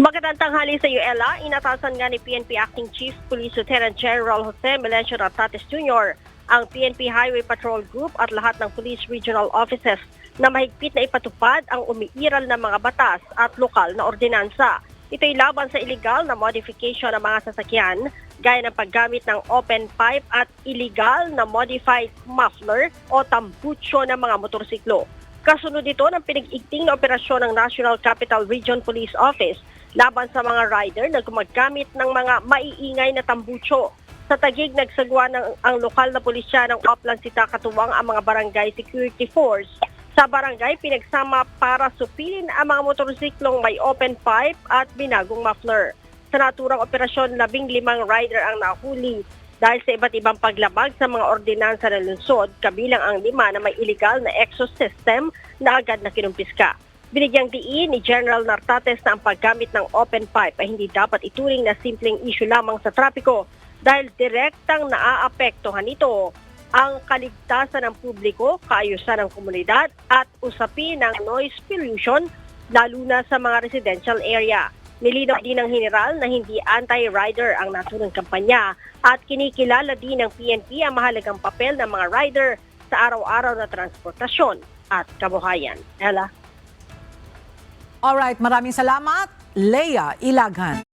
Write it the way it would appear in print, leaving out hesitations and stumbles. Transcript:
Magandang tanghali sa iyo, Ella. Inatasan nga ni PNP Acting Chief Police Lieutenant General Jose Melencio Nartates Jr. ang PNP Highway Patrol Group at lahat ng Police Regional Offices na mahigpit na ipatupad ang umiiral na mga batas at lokal na ordinansa. Ito'y laban sa illegal na modification ng mga sasakyan gaya ng paggamit ng open pipe at illegal na modified muffler o tambucho ng mga motorsiklo. Kasunod ito ng pinag-igting na operasyon ng National Capital Region Police Office laban sa mga rider na gumagamit ng mga maiingay na tambucho. Sa Taguig, nagsagwa ang lokal na pulisya ng Upland Sita katuwang ang mga barangay security force. Sa barangay, pinagsama para supilin ang mga motorsiklong may open pipe at binagong muffler. Sa naturang operasyon, 15 rider ang nahuli dahil sa iba't ibang paglabag sa mga ordinansa ng lungsod, kabilang ang 5 na may illegal na exhaust system na agad na kinumpiska. Binigyang diin ni General Nartates na ang paggamit ng open pipe ay hindi dapat ituring na simpleng issue lamang sa trapiko dahil direktang naaapektuhan nito ang kaligtasan ng publiko, kaayusan ng komunidad at usapin ng noise pollution lalo na sa mga residential area. Nilinaw din ng general na hindi anti-rider ang naturang kampanya at kinikilala din ng PNP ang mahalagang papel ng mga rider sa araw-araw na transportasyon at kabuhayan. Ella? Alright, maraming salamat, Leia Ilaghan.